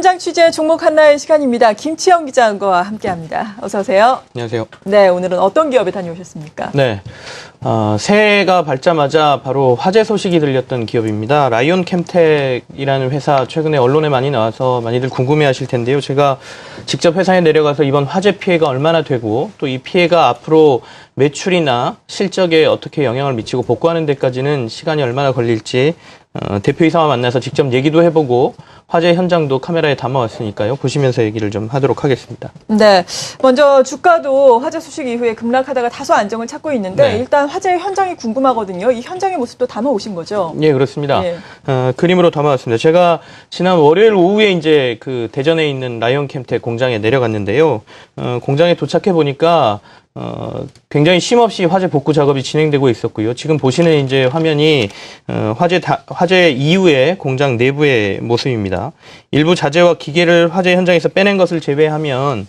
현장 취재 종목 한나의 시간입니다. 김치영 기자와 함께합니다. 어서 오세요. 안녕하세요. 네, 오늘은 어떤 기업에 다녀오셨습니까? 네, 새해가 밝자마자 바로 화재 소식이 들렸던 기업입니다. 라이온 캠텍이라는 회사 최근에 언론에 많이 나와서 많이들 궁금해하실 텐데요. 제가 직접 회사에 내려가서 이번 화재 피해가 얼마나 되고 또 이 피해가 앞으로 매출이나 실적에 어떻게 영향을 미치고 복구하는 데까지는 시간이 얼마나 걸릴지 대표이사와 만나서 직접 얘기도 해보고 화재 현장도 카메라에 담아왔으니까요. 보시면서 얘기를 좀 하도록 하겠습니다. 네, 먼저 주가도 화재 소식 이후에 급락하다가 다소 안정을 찾고 있는데 일단 화재 현장이 궁금하거든요. 이 현장의 모습도 담아오신 거죠? 예, 그렇습니다. 그림으로 담아왔습니다. 제가 지난 월요일 오후에 이제 그 대전에 있는 라이온 캠텍 공장에 내려갔는데요. 공장에 도착해 보니까 굉장히 쉼없이 화재 복구 작업이 진행되고 있었고요. 지금 보시는 이제 화면이 화재 이후의 공장 내부의 모습입니다. 일부 자재와 기계를 화재 현장에서 빼낸 것을 제외하면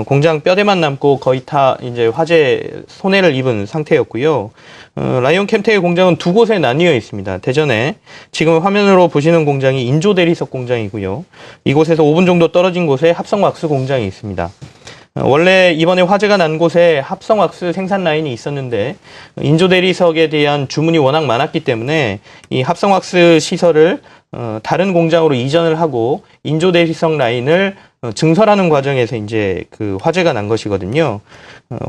공장 뼈대만 남고 거의 다 이제 화재 손해를 입은 상태였고요. 라이온 캠텍의 공장은 두 곳에 나뉘어 있습니다. 대전에 지금 화면으로 보시는 공장이 인조 대리석 공장이고요. 이곳에서 5분 정도 떨어진 곳에 합성 왁스 공장이 있습니다. 원래 이번에 화재가 난 곳에 합성 왁스 생산 라인이 있었는데 인조 대리석에 대한 주문이 워낙 많았기 때문에 이 합성 왁스 시설을 다른 공장으로 이전을 하고 인조 대리석 라인을 증설하는 과정에서 이제 그 화재가 난 것이거든요.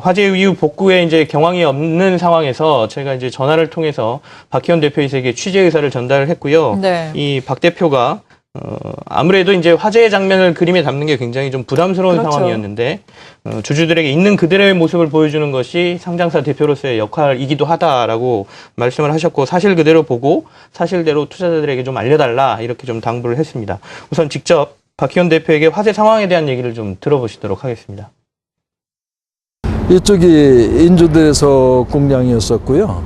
화재 이후 복구에 이제 경황이 없는 상황에서 제가 이제 전화를 통해서 박희원 대표이사에게 취재 의사를 전달을 했고요. 네. 이 박 대표가 아무래도 이제 화재의 장면을 그림에 담는 게 굉장히 좀 부담스러운 그렇죠. 상황이었는데, 주주들에게 있는 그대로의 모습을 보여주는 것이 상장사 대표로서의 역할이기도 하다라고 말씀을 하셨고, 사실 그대로 보고 사실대로 투자자들에게 좀 알려달라 이렇게 좀 당부를 했습니다. 우선 직접 박희원 대표에게 화재 상황에 대한 얘기를 좀 들어보시도록 하겠습니다. 이쪽이 인조대리석 공장이었었고요.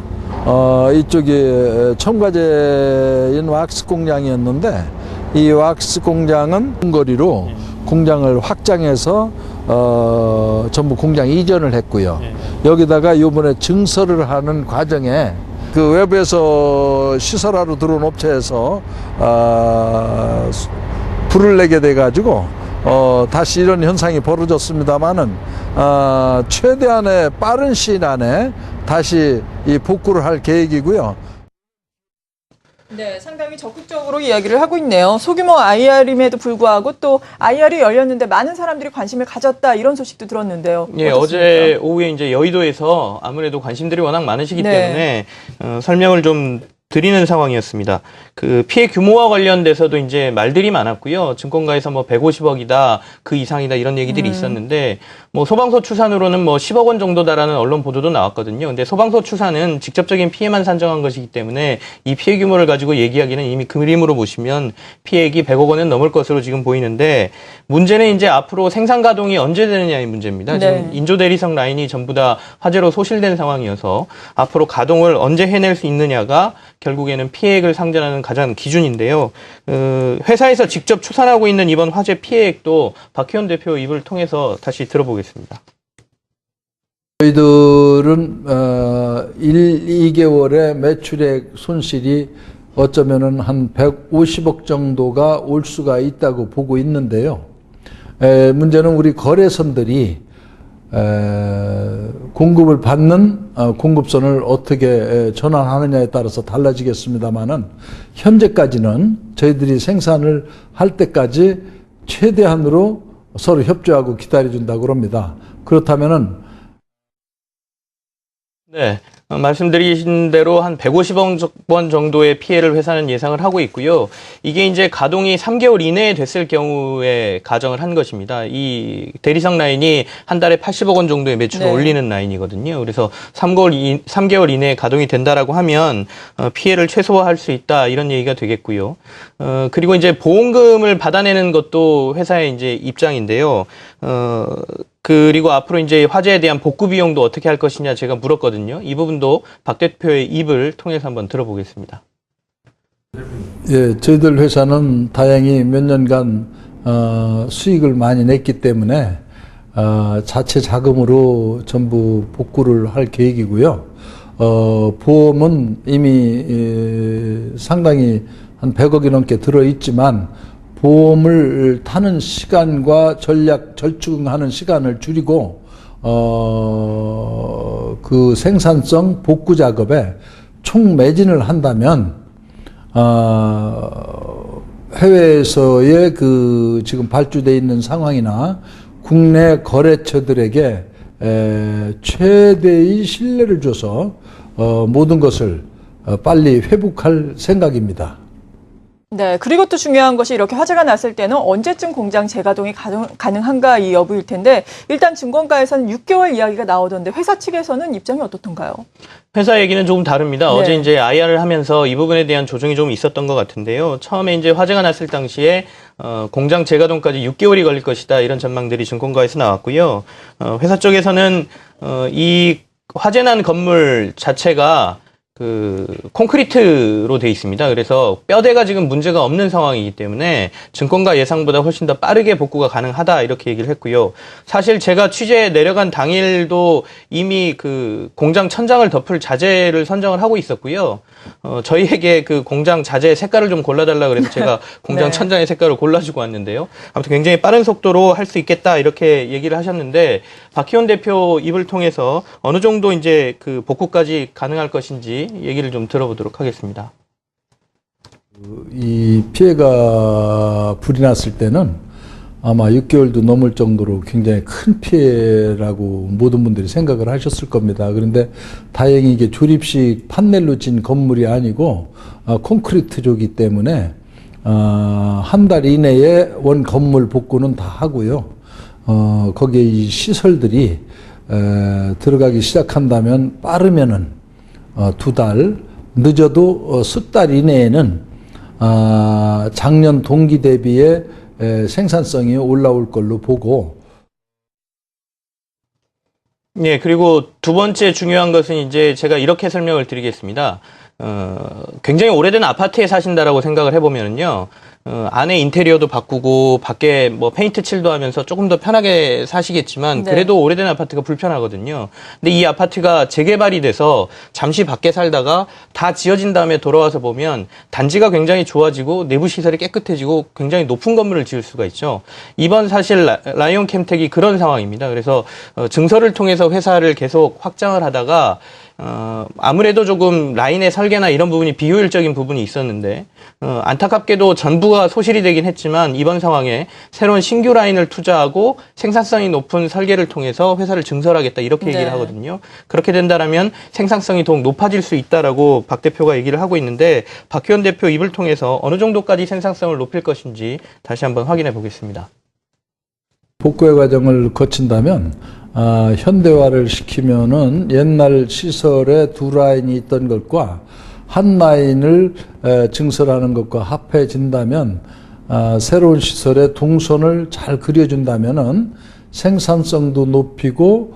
이쪽이 첨가제인 왁스 공장이었는데 이 왁스 공장은 거리로 공장을 확장해서 전부 공장 이전을 했고요. 여기다가 이번에 증설을 하는 과정에 그 외부에서 시설하러 들어온 업체에서 불을 내게 돼 가지고 다시 이런 현상이 벌어졌습니다만은 최대한의 빠른 시일 안에 다시 이 복구를 할 계획이고요. 네, 상당히 적극적으로 이야기를 하고 있네요. 소규모 IR임에도 불구하고 또 IR이 열렸는데 많은 사람들이 관심을 가졌다 이런 소식도 들었는데요. 예, 어떻습니까? 어제 오후에 이제 여의도에서 아무래도 관심들이 워낙 많으시기 때문에 설명을 좀 드리는 상황이었습니다. 그 피해 규모와 관련돼서도 이제 말들이 많았고요. 증권가에서 뭐 150억이다, 그 이상이다 이런 얘기들이 있었는데 뭐 소방서 추산으로는 뭐 10억 원 정도다라는 언론 보도도 나왔거든요. 근데 소방서 추산은 직접적인 피해만 산정한 것이기 때문에 이 피해 규모를 가지고 얘기하기는 이미 그림으로 보시면 피해액이 100억 원은 넘을 것으로 지금 보이는데 문제는 이제 앞으로 생산 가동이 언제 되느냐의 문제입니다. 지금 인조 대리석 라인이 전부 다 화재로 소실된 상황이어서 앞으로 가동을 언제 해낼 수 있느냐가 결국에는 피해액을 상정하는 가장 기준인데요. 회사에서 직접 추산하고 있는 이번 화재 피해액도 박희원 대표 입을 통해서 다시 들어보겠습니다. 저희들은 1, 2개월의 매출액 손실이 어쩌면은 한 150억 정도가 올 수가 있다고 보고 있는데요. 문제는 우리 거래선들이 공급을 받는 공급선을 어떻게 전환하느냐에 따라서 달라지겠습니다만은 현재까지는 저희들이 생산을 할 때까지 최대한으로 서로 협조하고 기다려준다고 합니다. 그렇다면은 네, 말씀드린 대로 한 150억 원 정도의 피해를 회사는 예상을 하고 있고요. 이게 이제 가동이 3개월 이내에 됐을 경우에 가정을 한 것입니다. 이 대리석 라인이 한 달에 80억 원 정도의 매출을 올리는 라인이거든요. 그래서 3개월 이내에 가동이 된다라고 하면 피해를 최소화할 수 있다 이런 얘기가 되겠고요. 그리고 이제 보험금을 받아내는 것도 회사의 이제 입장인데요. 그리고 앞으로 이제 화재에 대한 복구 비용도 어떻게 할 것이냐 제가 물었거든요. 이 부분도 박 대표의 입을 통해서 한번 들어보겠습니다. 예, 저희들 회사는 다행히 몇 년간 수익을 많이 냈기 때문에 자체 자금으로 전부 복구를 할 계획이고요. 보험은 이미 상당히 한 100억이 넘게 들어있지만 보험을 타는 시간과 전략 절충하는 시간을 줄이고 그 생산성 복구 작업에 총매진을 한다면 해외에서의 그 지금 발주돼 있는 상황이나 국내 거래처들에게 최대의 신뢰를 줘서 모든 것을 빨리 회복할 생각입니다. 네, 그리고 또 중요한 것이 이렇게 화재가 났을 때는 언제쯤 공장 재가동이 가능한가 이 여부일 텐데 일단 증권가에서는 6개월 이야기가 나오던데 회사 측에서는 입장이 어떻던가요? 회사 얘기는 조금 다릅니다. 네. 어제 이제 IR을 하면서 이 부분에 대한 조정이 좀 있었던 것 같은데요. 처음에 이제 화재가 났을 당시에 공장 재가동까지 6개월이 걸릴 것이다 이런 전망들이 증권가에서 나왔고요. 회사 쪽에서는 이 화재 난 건물 자체가 그 콘크리트로 돼 있습니다. 그래서 뼈대가 지금 문제가 없는 상황이기 때문에 증권가 예상보다 훨씬 더 빠르게 복구가 가능하다 이렇게 얘기를 했고요. 사실 제가 취재에 내려간 당일도 이미 그 공장 천장을 덮을 자재를 선정을 하고 있었고요. 저희에게 그 공장 자재 색깔을 좀 골라달라 그래서 제가 공장 네. 천장의 색깔을 골라주고 왔는데요. 아무튼 굉장히 빠른 속도로 할 수 있겠다 이렇게 얘기를 하셨는데 박희원 대표 입을 통해서 어느 정도 이제 그 복구까지 가능할 것인지 얘기를 좀 들어보도록 하겠습니다. 이 피해가 불이 났을 때는 아마 6개월도 넘을 정도로 굉장히 큰 피해라고 모든 분들이 생각을 하셨을 겁니다. 그런데 다행히 이게 조립식 판넬로 진 건물이 아니고 콘크리트조기 때문에 한 달 이내에 원 건물 복구는 다 하고요. 거기에 이 시설들이 들어가기 시작한다면 빠르면은 2달, 늦어도 석 달 이내에는 작년 동기 대비에 생산성이 올라올 걸로 보고. 네, 그리고 두 번째 중요한 것은 이제 제가 이렇게 설명을 드리겠습니다. 굉장히 오래된 아파트에 사신다라고 생각을 해보면은요, 안에 인테리어도 바꾸고 밖에 뭐 페인트 칠도 하면서 조금 더 편하게 사시겠지만 네. 그래도 오래된 아파트가 불편하거든요. 근데 이 아파트가 재개발이 돼서 잠시 밖에 살다가 다 지어진 다음에 돌아와서 보면 단지가 굉장히 좋아지고 내부 시설이 깨끗해지고 굉장히 높은 건물을 지을 수가 있죠. 이번 사실 라이온 캠텍이 그런 상황입니다. 그래서 증설을 통해서 회사를 계속 확장을 하다가 아무래도 조금 라인의 설계나 이런 부분이 비효율적인 부분이 있었는데, 안타깝게도 전부가 소실이 되긴 했지만, 이번 상황에 새로운 신규 라인을 투자하고 생산성이 높은 설계를 통해서 회사를 증설하겠다, 이렇게 얘기를 네. 하거든요. 그렇게 된다라면 생산성이 더욱 높아질 수 있다라고 박 대표가 얘기를 하고 있는데, 박희원 대표 입을 통해서 어느 정도까지 생산성을 높일 것인지 다시 한번 확인해 보겠습니다. 복구의 과정을 거친다면 현대화를 시키면은 옛날 시설에 두 라인이 있던 것과 한 라인을 증설하는 것과 합해진다면 새로운 시설의 동선을 잘 그려준다면은 생산성도 높이고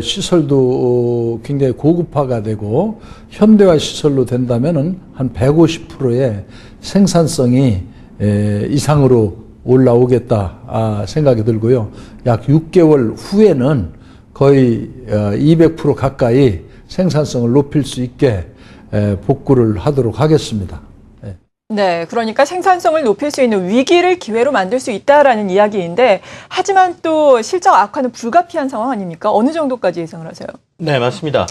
시설도 굉장히 고급화가 되고 현대화 시설로 된다면은 한 150%의 생산성이 이상으로 올라오겠다 생각이 들고요. 약 6개월 후에는 거의 200% 가까이 생산성을 높일 수 있게 복구를 하도록 하겠습니다. 네, 그러니까 생산성을 높일 수 있는 위기를 기회로 만들 수 있다라는 이야기인데 하지만 또 실적 악화는 불가피한 상황 아닙니까? 어느 정도까지 예상을 하세요? 네, 맞습니다.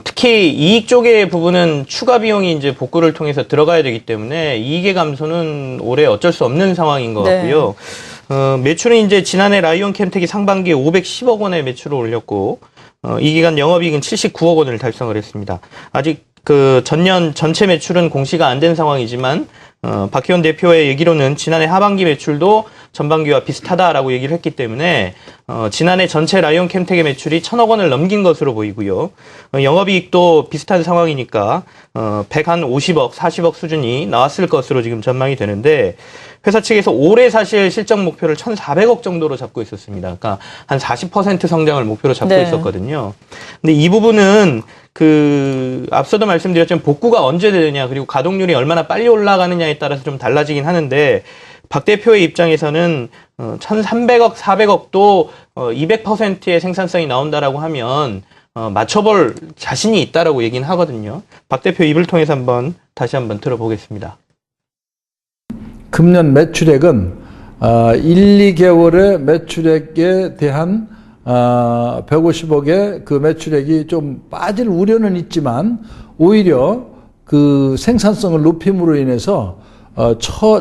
특히 이익 쪽의 부분은 추가 비용이 이제 복구를 통해서 들어가야 되기 때문에 이익의 감소는 올해 어쩔 수 없는 상황인 것 네. 같고요. 매출은 이제 지난해 라이온 캠텍이 상반기에 510억 원의 매출을 올렸고, 이 기간 영업이익은 79억 원을 달성을 했습니다. 아직 그 전년 전체 매출은 공시가 안 된 상황이지만, 박희원 대표의 얘기로는 지난해 하반기 매출도 전반기와 비슷하다라고 얘기를 했기 때문에 지난해 전체 라이온 캠텍의 매출이 1,000억 원을 넘긴 것으로 보이고요. 영업이익도 비슷한 상황이니까 150억, 40억 수준이 나왔을 것으로 지금 전망이 되는데 회사 측에서 올해 사실 실적 목표를 1,400억 정도로 잡고 있었습니다. 그러니까 한 40% 성장을 목표로 잡고 네. 있었거든요. 근데 이 부분은 앞서도 말씀드렸지만 복구가 언제 되느냐, 그리고 가동률이 얼마나 빨리 올라가느냐에 따라서 좀 달라지긴 하는데, 박 대표의 입장에서는 1,300억, 400억도 200%의 생산성이 나온다라고 하면 맞춰볼 자신이 있다라고 얘기는 하거든요. 박 대표 입을 통해서 다시 한번 들어보겠습니다. 금년 매출액은 1, 2개월의 매출액에 대한 150억의 그 매출액이 좀 빠질 우려는 있지만 오히려 그 생산성을 높임으로 인해서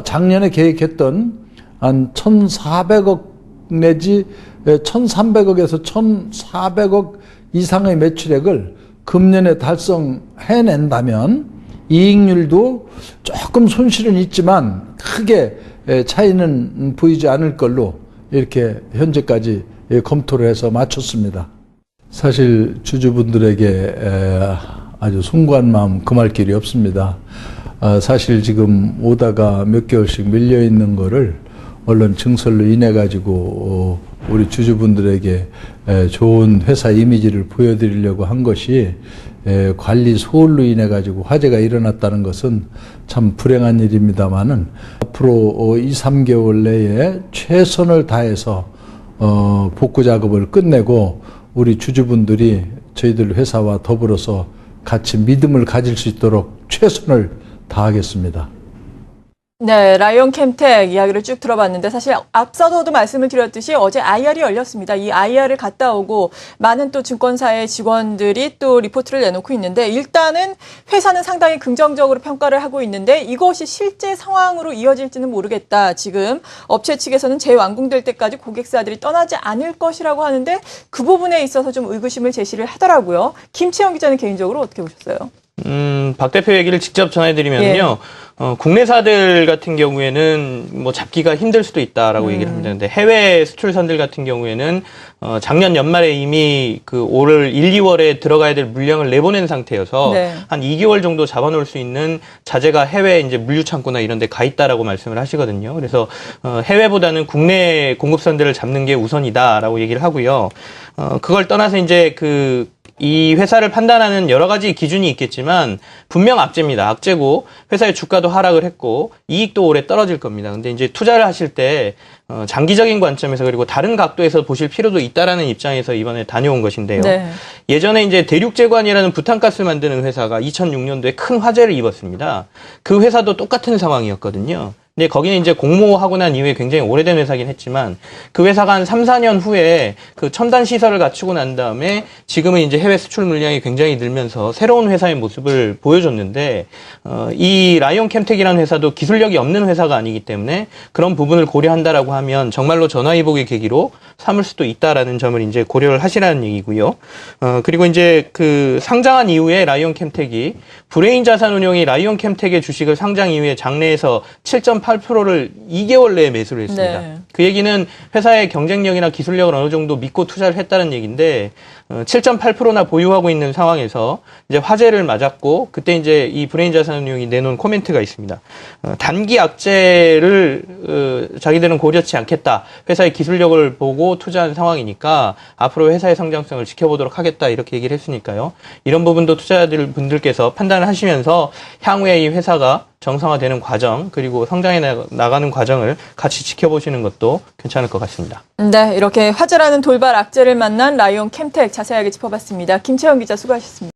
작년에 계획했던 한 1,400억 내지 1,300억에서 1,400억 이상의 매출액을 금년에 달성해낸다면 이익률도 조금 손실은 있지만 크게 차이는 보이지 않을 걸로 이렇게 현재까지 검토를 해서 마쳤습니다. 사실 주주분들에게 아주 숭고한 마음 금할 길이 없습니다. 사실 지금 오다가 몇 개월씩 밀려 있는 거를 언론 증설로 인해 가지고 우리 주주분들에게 좋은 회사 이미지를 보여드리려고 한 것이 관리 소홀로 인해 가지고 화재가 일어났다는 것은 참 불행한 일입니다만은 앞으로 2, 3개월 내에 최선을 다해서 복구 작업을 끝내고 우리 주주분들이 저희들 회사와 더불어서 같이 믿음을 가질 수 있도록 최선을 다하겠습니다. 네, 라이온 캠텍 이야기를 쭉 들어봤는데 사실 앞서도 말씀을 드렸듯이 어제 IR이 열렸습니다. 이 IR을 갔다 오고 많은 또 증권사의 직원들이 또 리포트를 내놓고 있는데 일단은 회사는 상당히 긍정적으로 평가를 하고 있는데 이것이 실제 상황으로 이어질지는 모르겠다. 지금 업체 측에서는 재완공될 때까지 고객사들이 떠나지 않을 것이라고 하는데 그 부분에 있어서 좀 의구심을 제시를 하더라고요. 김채영 기자는 개인적으로 어떻게 보셨어요? 박 대표 얘기를 직접 전해드리면요. 국내사들 같은 경우에는 뭐 잡기가 힘들 수도 있다라고 얘기를 합니다. 근데 해외 수출선들 같은 경우에는 작년 연말에 이미 그 올 1, 2월에 들어가야 될 물량을 내보낸 상태여서 네. 한 2개월 정도 잡아놓을 수 있는 자재가 해외 이제 물류 창고나 이런 데 가 있다라고 말씀을 하시거든요. 그래서 해외보다는 국내 공급선들을 잡는 게 우선이다라고 얘기를 하고요. 그걸 떠나서 이제 이 회사를 판단하는 여러 가지 기준이 있겠지만 분명 악재입니다. 악재고 회사의 주가도 하락을 했고 이익도 올해 떨어질 겁니다. 근데 이제 투자를 하실 때 장기적인 관점에서 그리고 다른 각도에서 보실 필요도 있다라는 입장에서 이번에 다녀온 것인데요. 네. 예전에 이제 대륙제관이라는 부탄가스 만드는 회사가 2006년도에 큰 화재를 입었습니다. 그 회사도 똑같은 상황이었거든요. 근데 거기는 이제 공모하고 난 이후에 굉장히 오래된 회사긴 했지만 그 회사가 한 3, 4년 후에 그 첨단 시설을 갖추고 난 다음에 지금은 이제 해외 수출 물량이 굉장히 늘면서 새로운 회사의 모습을 보여줬는데 이 라이온 캠텍이라는 회사도 기술력이 없는 회사가 아니기 때문에 그런 부분을 고려한다라고 하면 정말로 전화위복의 계기로 삼을 수도 있다라는 점을 이제 고려를 하시라는 얘기고요. 그리고 이제 그 상장한 이후에 라이온 캠텍이 브레인 자산운용이 라이온 캠텍의 주식을 상장 이후에 장내에서 7.8%를 2개월 내에 매수를 했습니다. 네. 그 얘기는 회사의 경쟁력이나 기술력을 어느 정도 믿고 투자를 했다는 얘기인데 7.8%나 보유하고 있는 상황에서 이제 화재를 맞았고 그때 이제 이 브레인 자산운용이 내놓은 코멘트가 있습니다. 단기 악재를 자기들은 고려치 않겠다. 회사의 기술력을 보고 투자한 상황이니까 앞으로 회사의 성장성을 지켜보도록 하겠다 이렇게 얘기를 했으니까요. 이런 부분도 투자자들 분들께서 판단을 하시면서 향후에 이 회사가 정상화되는 과정 그리고 성장해 나가는 과정을 같이 지켜보시는 것도 괜찮을 것 같습니다. 네, 이렇게 화재라는 돌발 악재를 만난 라이온 캠텍 자세하게 짚어봤습니다. 김채영 기자 수고하셨습니다.